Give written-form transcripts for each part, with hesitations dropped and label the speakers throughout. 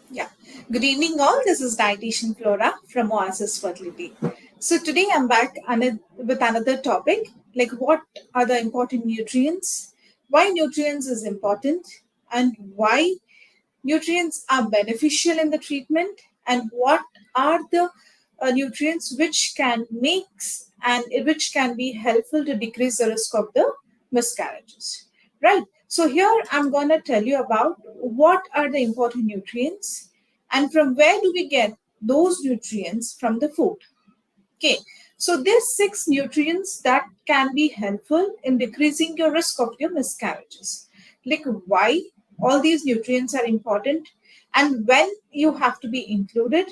Speaker 1: Yeah. Good evening, all. This is Dietitian Flora from Oasis Fertility. So today I'm back with another topic, like what are the important nutrients, why nutrients is important, and why nutrients are beneficial in the treatment, and what are the nutrients which can mix and which can be helpful to decrease the risk of the miscarriages. Right. So here I'm going to tell you about what are the important nutrients and from where do we get those nutrients from the food. Okay, so there's 6 nutrients that can be helpful in decreasing your risk of your miscarriages. Like why all these nutrients are important and when you have to be included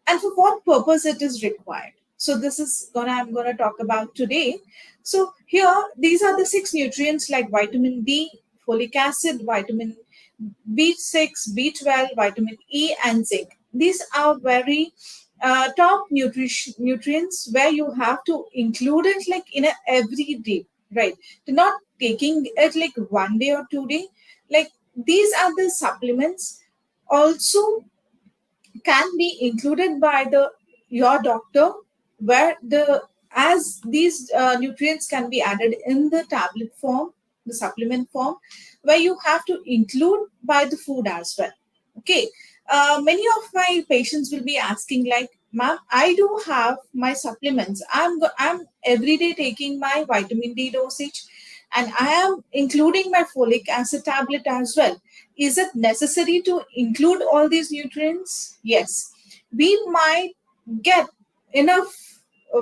Speaker 1: and for what purpose it is required. So this is gonna I'm gonna talk about today. So here these are the 6 nutrients like vitamin D, folic acid, vitamin B6, B12, vitamin E, and zinc. These are very top nutrients where you have to include it like in a every day, right? You're not taking it like one day or 2 day. Like these are the supplements also can be included by the your doctor where the as these nutrients can be added in the tablet form, the supplement form, where you have to include by the food as well. Okay, many of my patients will be asking like, ma'am, I do have my supplements, I'm every day taking my vitamin D dosage and I am including my folic acid tablet as well. Is it necessary to include all these nutrients? Yes. We might get enough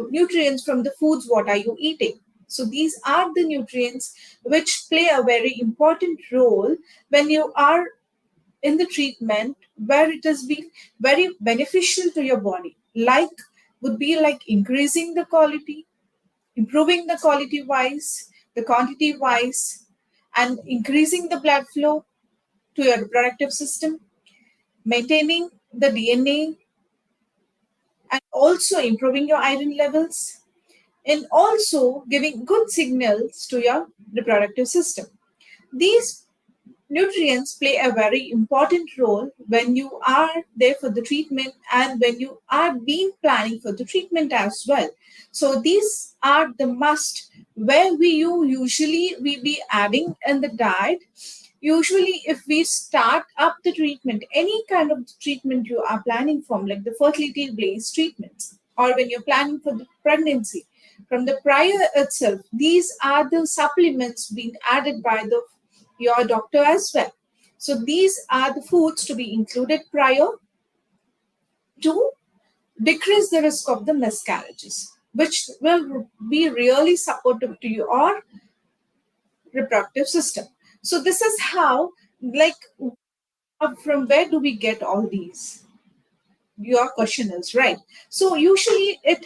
Speaker 1: nutrients from the foods what are you eating. So these are the nutrients which play a very important role when you are in the treatment where it has been very beneficial to your body. Like would be like increasing the quality, improving the quality wise, the quantity wise, and increasing the blood flow to your reproductive system, maintaining the DNA, and also improving your iron levels, and also giving good signals to your reproductive system. These nutrients play a very important role when you are there for the treatment and when you are been planning for the treatment as well. So these are the must where we be adding in the diet. Usually if we start up the treatment, any kind of treatment you are planning from, like the fertility based treatments, or when you're planning for the pregnancy, from the prior itself, these are the supplements being added by the your doctor as well. So these are the foods to be included prior to decrease the risk of the miscarriages, which will be really supportive to your reproductive system. So this is how, like, from where do we get all these? Your question is right. So usually it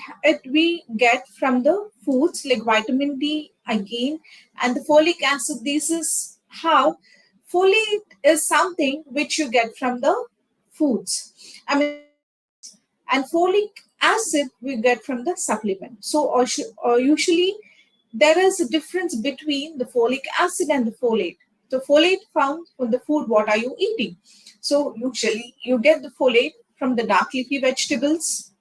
Speaker 1: we get from the foods like vitamin D again and the folic acid. This is how folate is something which you get from the foods. I mean, and folic acid we get from the supplement. So or usually there is a difference between the folic acid and the folate. The folate found from the food what are you eating. So usually you get the folate from the dark leafy vegetables,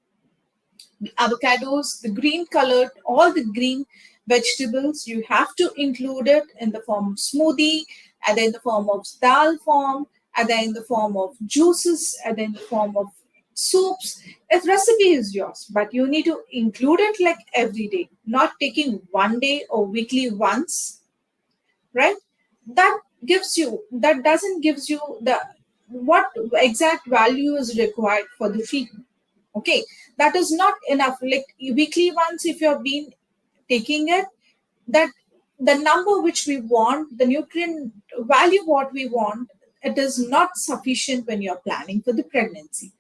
Speaker 1: the avocados, the green colored, all the green vegetables. You have to include it in the form of smoothie, and then in the form of dal form, and then in the form of juices, and then in the form of soups. If recipe is yours, but you need to include it like every day, not taking one day or weekly once, right? That doesn't gives you the what exact value is required for the treatment. Okay, that is not enough. Like weekly once, if you have been taking it, that the number which we want, the nutrient value what we want, it is not sufficient when you're planning for the pregnancy.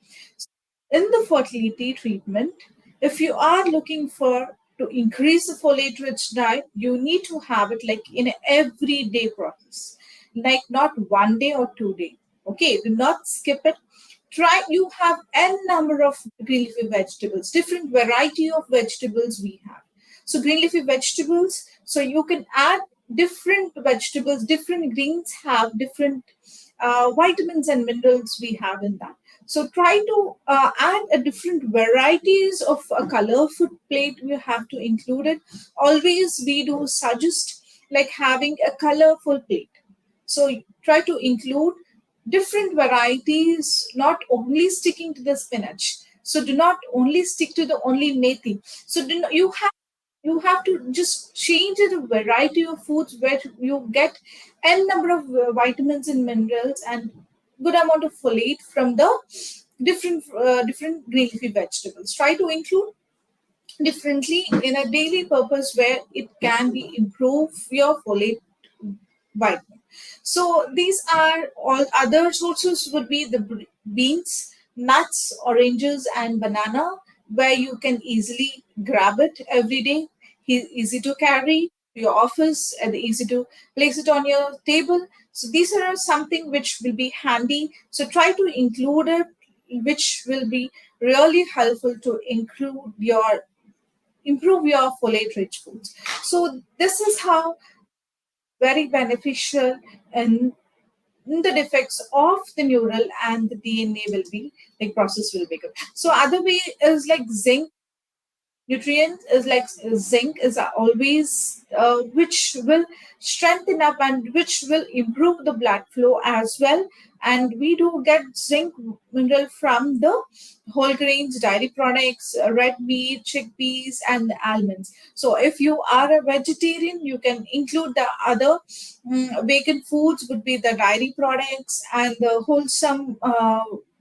Speaker 1: In the fertility treatment, if you are looking for to increase the folate rich diet, you need to have it like in an everyday process, like not one day or 2 day. Okay, do not skip it. Try, you have n number of green leafy vegetables, different variety of vegetables we have. So green leafy vegetables, so you can add different vegetables, different greens have different vitamins and minerals we have in that. So try to add a different varieties of a colorful plate. You have to include it. Always we do suggest like having a colorful plate. So try to include different varieties, not only sticking to the spinach. So do not only stick to the only methi. So do not, you have to just change the variety of foods where you get n number of vitamins and minerals and good amount of folate from the different green leafy vegetables. Try to include differently in a daily purpose where it can be improve your folate vitamin. So these are all other sources would be the beans, nuts, oranges, and banana, where you can easily grab it every day. Easy to carry to your office and easy to place it on your table. So these are something which will be handy. So try to include it, which will be really helpful to improve your folate rich foods. So this is how very beneficial and the defects of the neural and the DNA will be like process will be good. So other way is like zinc nutrient is like zinc is always which will strengthen up and which will improve the blood flow as well. And we do get zinc mineral from the whole grains, dairy products, red meat, chickpeas, and the almonds. So if you are a vegetarian, you can include the other vegan foods would be the dairy products, and the wholesome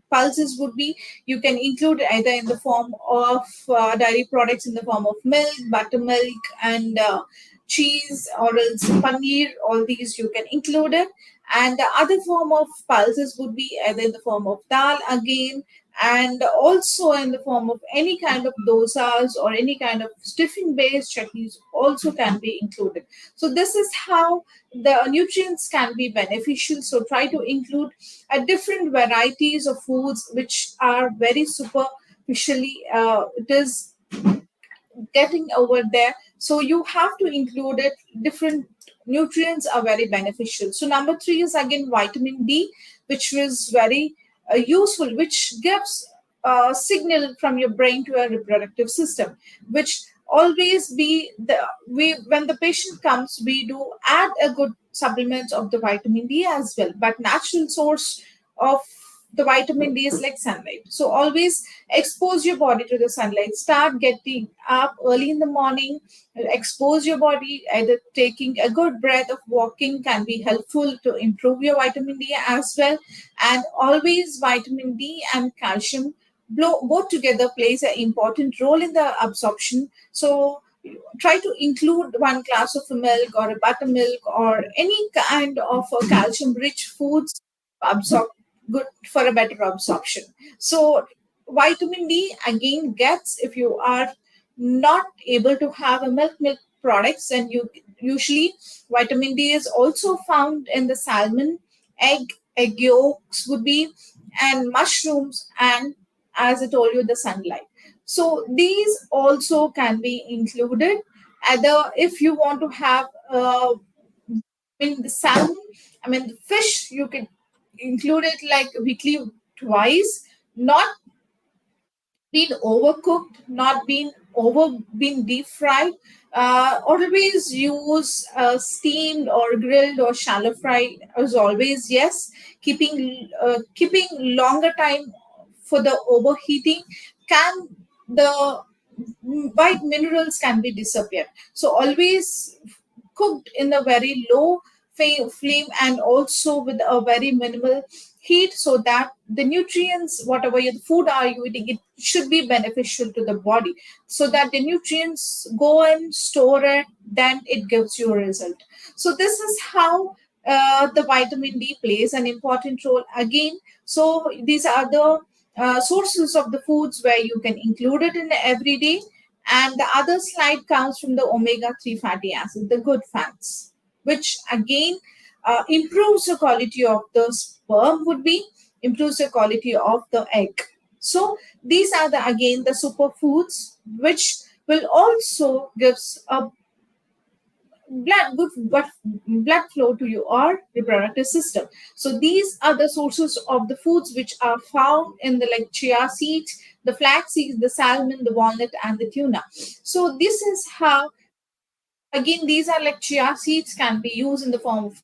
Speaker 1: pulses would be you can include either in the form of dairy products in the form of milk, buttermilk, and cheese, or else paneer. All these you can include it. And the other form of pulses would be either in the form of dal again, and also in the form of any kind of dosas or any kind of stuffing based chutneys also can be included. So this is how the nutrients can be beneficial. So try to include different varieties of foods which are very superficially it is getting over there. So you have to include it. Different nutrients are very beneficial. So number three is again vitamin D, which is very useful, which gives a signal from your brain to a reproductive system, which always be the we when the patient comes, we do add a good supplements of the vitamin D as well. But natural source of the vitamin D is like sunlight. So always expose your body to the sunlight. Start getting up early in the morning, expose your body. Either taking a good breath of walking can be helpful to improve your vitamin D as well. And always vitamin D and calcium both together plays an important role in the absorption. So try to include one glass of milk or a buttermilk or any kind of calcium rich foods absorb good for a better absorption. So vitamin D again gets if you are not able to have a milk products, and you usually vitamin D is also found in the salmon, egg yolks would be, and mushrooms, and as I told you, the sunlight. So these also can be included. Either if you want to have the salmon, the fish, you can include it like weekly twice, not been overcooked, not been deep fried. Always use steamed or grilled or shallow fried as always. Yes, keeping longer time for the overheating can the white minerals can be disappeared. So always cooked in a very low flame and also with a very minimal heat, so that the nutrients whatever your food are you eating, it should be beneficial to the body, so that the nutrients go and store it, then it gives you a result. So this is how the vitamin D plays an important role again. So these are the sources of the foods where you can include it in every day. And the other slide comes from the omega-3 fatty acid, the good fats, which again improves the quality of the sperm would be, improves the quality of the egg. So these are the again the superfoods which will also gives a blood flow to your reproductive system. So these are the sources of the foods which are found in the like chia seeds, the flax seeds, the salmon, the walnut, and the tuna. So this is how, again, these are like chia seeds can be used in the form of,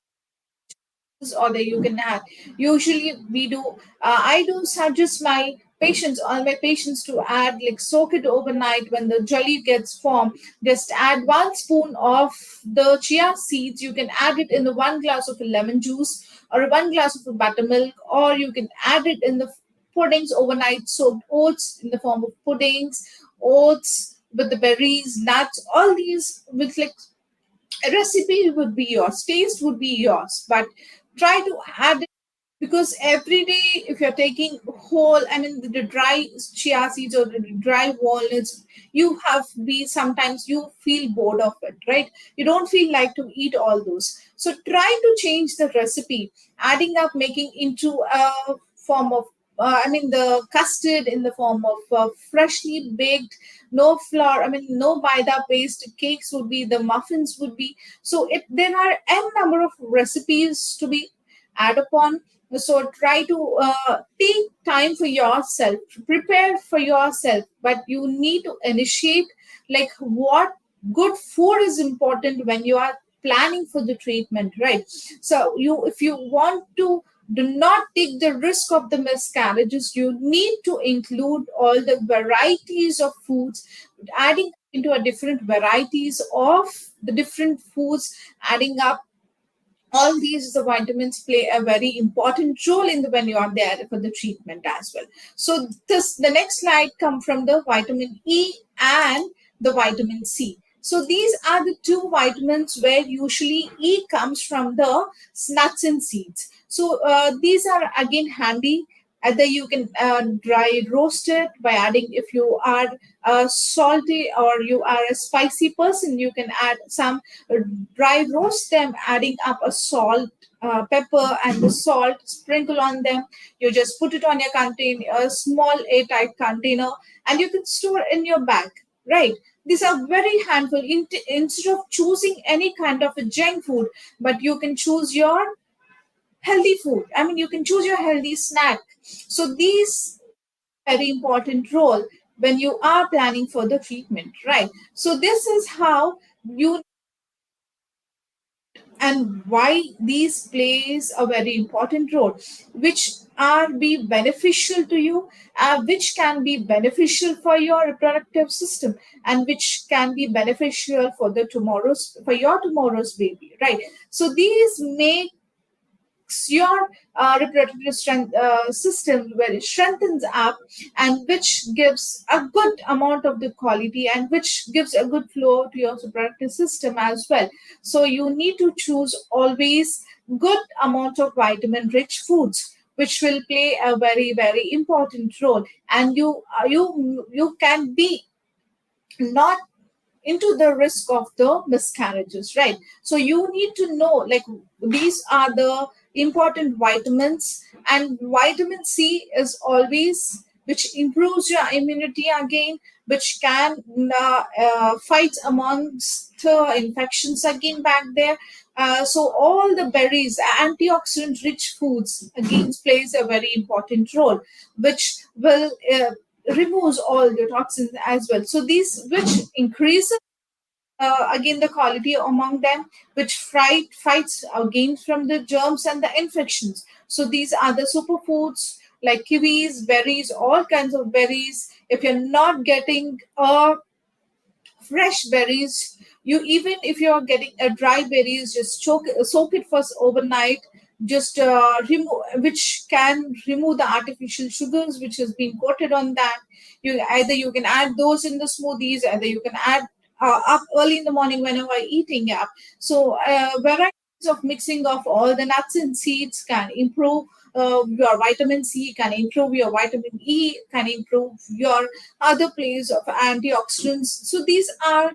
Speaker 1: or that you can add. Usually, we do. I do suggest my patients to add, like, soak it overnight. When the jelly gets formed, just add 1 spoon of the chia seeds. You can add it in the 1 glass of a lemon juice, or 1 glass of a buttermilk, or you can add it in the puddings overnight. Soaked oats in the form of puddings, oats with the berries, nuts, all these with like recipe would be yours, taste would be yours, but try to add it, because every day if you're taking whole, I mean the dry chia seeds or the dry walnuts, you have be sometimes you feel bored of it, right? You don't feel like to eat all those. So try to change the recipe, adding up, making into a form of I mean the custard in the form of freshly baked, no flour, I mean no maida paste cakes would be, the muffins would be. So it there are n number of recipes to be add upon. So try to take time for yourself, prepare for yourself, but you need to initiate, like, what good food is important when you are planning for the treatment, right? So you, if you want to do not take the risk of the miscarriages, you need to include all the varieties of foods, adding into a different varieties of the different foods, adding up all these, the vitamins play a very important role in the when you are there for the treatment as well. So this, the next slide come from the vitamin E and the vitamin C. So these are the two vitamins where usually E comes from the nuts and seeds. So these are again handy. Either you can dry roast it by adding, if you are salty or you are a spicy person, you can add some dry roast them, adding up a salt, pepper, and the salt, sprinkle on them. You just put it on your container, a small airtight container, and you can store in your bag, right? These are very handful. Instead of choosing any kind of a junk food, but you can choose your healthy food. I mean, you can choose your healthy snack. So these very important role when you are planning for the treatment, right? So this is how you, and why these plays a very important role, which are be beneficial to you, which can be beneficial for your reproductive system, and which can be beneficial for the tomorrow's, for your tomorrow's baby, right? So these make your reproductive system where it strengthens up, and which gives a good amount of the quality, and which gives a good flow to your reproductive system as well. So you need to choose always good amount of vitamin rich foods, which will play a very very important role. And you can be not into the risk of the miscarriages, right? So you need to know, like, these are the important vitamins. And vitamin C is always, which improves your immunity again, which can fight amongst infections again back there. So all the berries, antioxidant rich foods again plays a very important role, which will removes all the toxins as well. So these, which increases again the quality among them, which fights again from the germs and the infections. So these are the superfoods, like kiwis, berries, all kinds of berries. If you're not getting fresh berries, you, even if you're getting a dry berries, just soak it first overnight, just remove, which can remove the artificial sugars which has been coated on that. You either you can add those in the smoothies, either you can add up early in the morning whenever eating up. So varieties of mixing of all the nuts and seeds can improve your vitamin C, can improve your vitamin E, can improve your other plays of antioxidants. So these are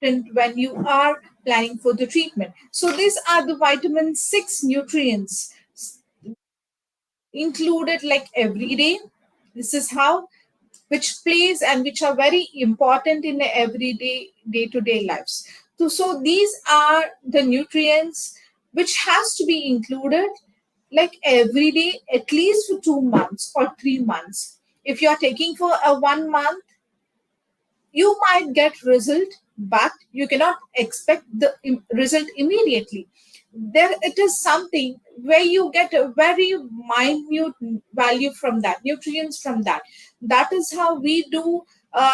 Speaker 1: important when you are planning for the treatment. So these are the vitamin 6 nutrients included like every day. This is how, which plays and which are very important in the everyday day-to-day lives. So these are the nutrients which has to be included like every day, at least for 2 months or 3 months. If you are taking for a 1 month, you might get result, but you cannot expect the result immediately. There it is something where you get a very minute value from that, nutrients from that. That is how we do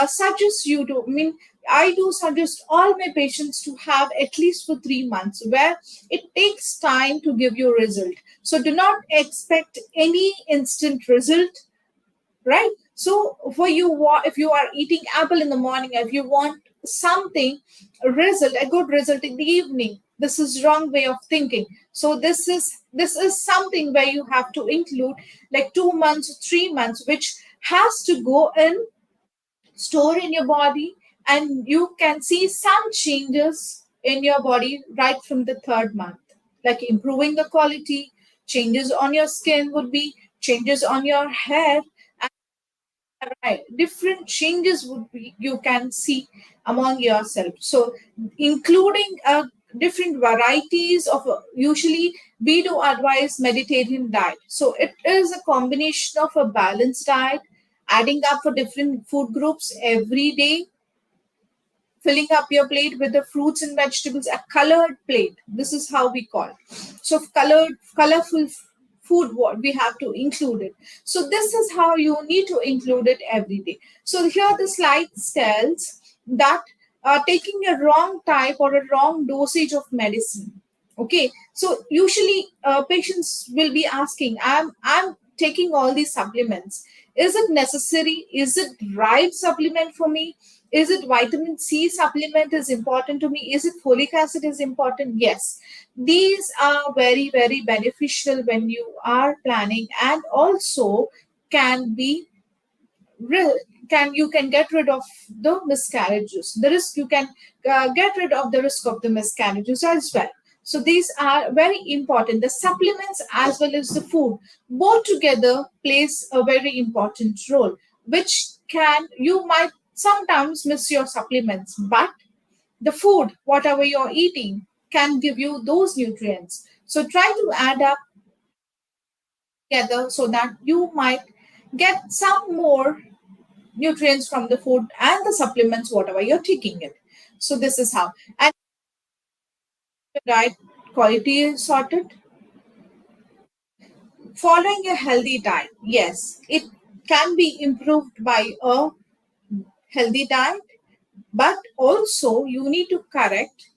Speaker 1: suggest you to, I mean, I do suggest all my patients to have at least for 3 months, where it takes time to give you a result. So do not expect any instant result, right? So for you, if you are eating apple in the morning, if you want something, a good result in the evening, this is wrong way of thinking. So this is something where you have to include like 2 months, 3 months, which has to go in, store in your body, and you can see some changes in your body right from the third month, like improving the quality, changes on your skin would be, changes on your hair, right, different changes would be you can see among yourself. So including different varieties of usually we do advise mediterranean diet, so it is a combination of a balanced diet, adding up for different food groups every day, filling up your plate with the fruits and vegetables, a colored plate. This is how we call it. So colorful food, what we have to include it. So this is how you need to include it every day. So here the slide tells that taking a wrong type or a wrong dosage of medicine. Okay, so usually patients will be asking, I'm taking all these supplements. Is it necessary? Is it right supplement for me? Is it vitamin C supplement is important to me? Is it folic acid is important? Yes. These are very, very beneficial when you are planning, and also can be you can get rid of the miscarriages, the risk, you can get rid of the risk of the miscarriages as well. So these are very important, the supplements as well as the food, both together plays a very important role, which can, you might sometimes miss your supplements, but the food whatever you're eating can give you those nutrients. So try to add up together so that you might get some more nutrients from the food and the supplements, whatever you're taking it. So this is how. And the diet quality is sorted. Following a healthy diet, yes, it can be improved by a healthy diet, but also you need to correct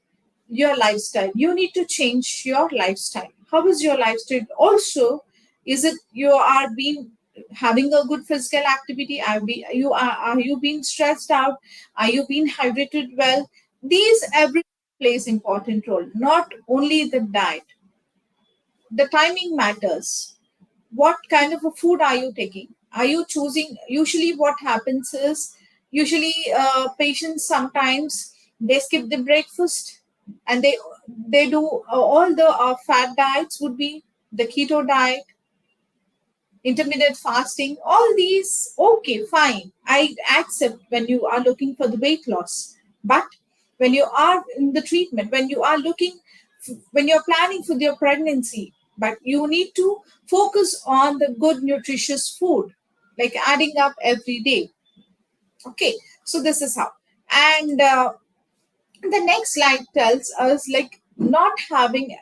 Speaker 1: your lifestyle. You need to change your lifestyle. How is your lifestyle? Also, is it you are being having a good physical activity? Are you being stressed out? Are you being hydrated well? These every plays important role. Not only the diet, the timing matters. What kind of a food are you taking? Are you choosing? Usually what happens is, usually patients sometimes they skip the breakfast, and they do all the fat diets would be the keto diet, intermittent fasting, all these. Okay, fine, I accept when you are looking for the weight loss, but when you are in the treatment, when you are looking, when you're planning for your pregnancy, but you need to focus on the good nutritious food, like adding up every day. Okay, so this is how. And the next slide tells us like not having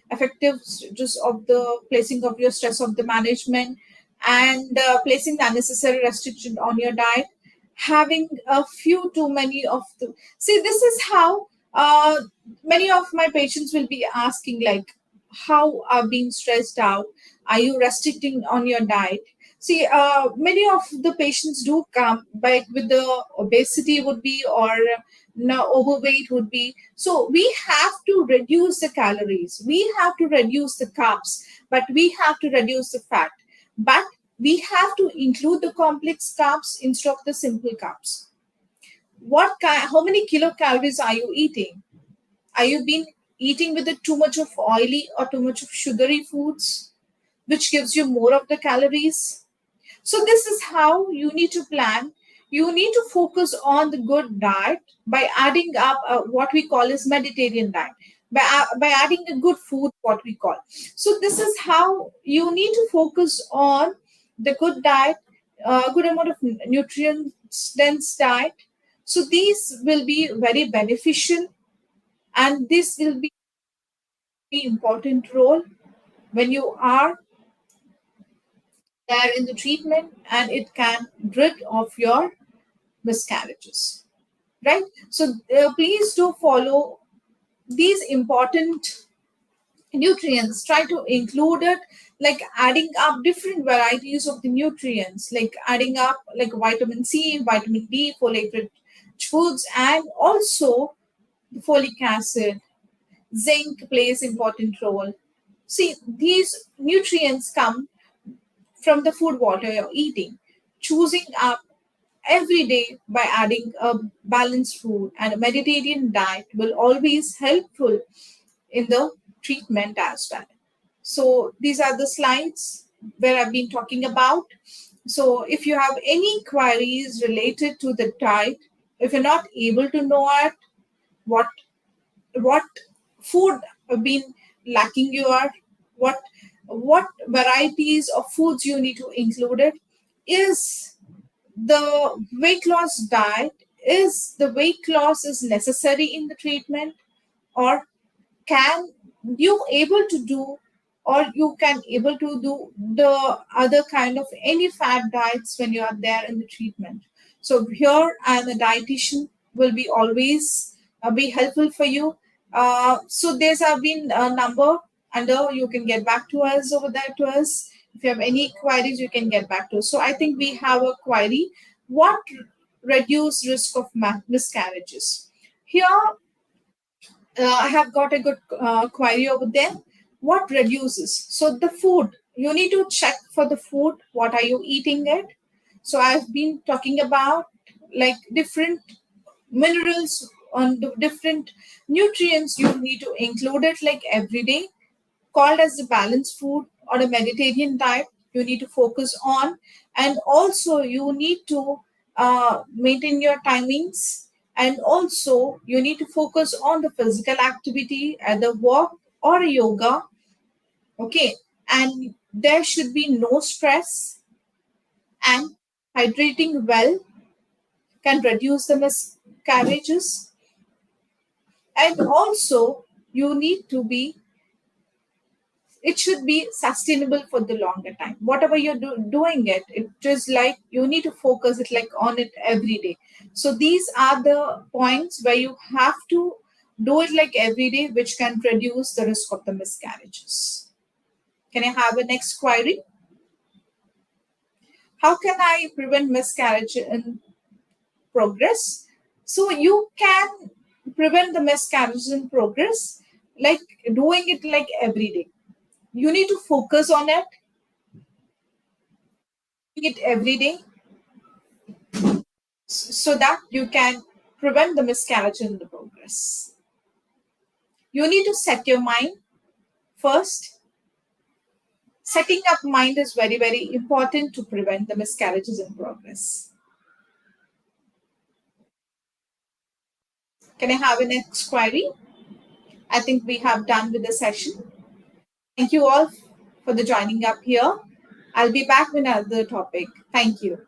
Speaker 1: effective just of the placing of your stress of the management, and placing the unnecessary restriction on your diet, having a few too many of the, see, this is how many of my patients will be asking like, how are being stressed out, are you restricting on your diet? See, many of the patients do come by with the obesity would be, or no, overweight would be. So we have to reduce the calories, we have to reduce the carbs, but we have to reduce the fat. But we have to include the complex carbs instead of the simple carbs. How many kilocalories are you eating? Are you been eating with too much of oily or too much of sugary foods, which gives you more of the calories? So this is how you need to plan. you need to focus on the good diet by adding up what we call as Mediterranean diet, by adding a good food, what we call. So this is how you need to focus on the good diet, good amount of nutrients dense diet. So these will be very beneficial, and this will be important role when you are there in the treatment, and it can rid of your miscarriages, right? So please do follow these important nutrients, try to include it, like adding up different varieties of the nutrients, like adding up like vitamin C, vitamin D, folate rich foods, and also the folic acid. Zinc plays important role. See, these nutrients come from the food water you're eating. Choosing up every day by adding a balanced food and a Mediterranean diet will always helpful in the treatment as well. So these are the slides where I've been talking about. So if you have any queries related to the diet, if you're not able to know it, what what food have been lacking you are, what varieties of foods you need to include it, is the weight loss diet, is the weight loss is necessary in the treatment, or can you able to do, or you can able to do the other kind of any fat diets when you are there in the treatment. So here I am a dietitian, will be always be helpful for you. So there's have been a number under, you can get back to us over there to us. If you have any queries, you can get back to us. So I think we have a query: what reduce risk of miscarriages? Here I have got a good query over there. What reduces? So the food, you need to check for the food. What are you eating it? So I've been talking about like different minerals on the different nutrients you need to include it like every day, called as the balanced food or a Mediterranean diet you need to focus on. And also you need to maintain your timings, and also you need to focus on the physical activity, either walk or yoga. Okay, and there should be no stress, and hydrating well can reduce the miscarriages. And also you need to be, it should be sustainable for the longer time. Whatever you're doing it, it is like you need to focus it like on it every day. So these are the points where you have to do it like every day, which can reduce the risk of the miscarriages. Can I have a next query? How can I prevent miscarriage in progress? So you can prevent the miscarriage in progress like doing it like every day. You need to focus on it, it every day, so that you can prevent the miscarriage in the progress. You need to set your mind first. Setting up mind is very, very important to prevent the miscarriages in progress. Can I have a next query? I think we have done with the session. Thank you all for the joining up here. I'll be back with another topic. Thank you.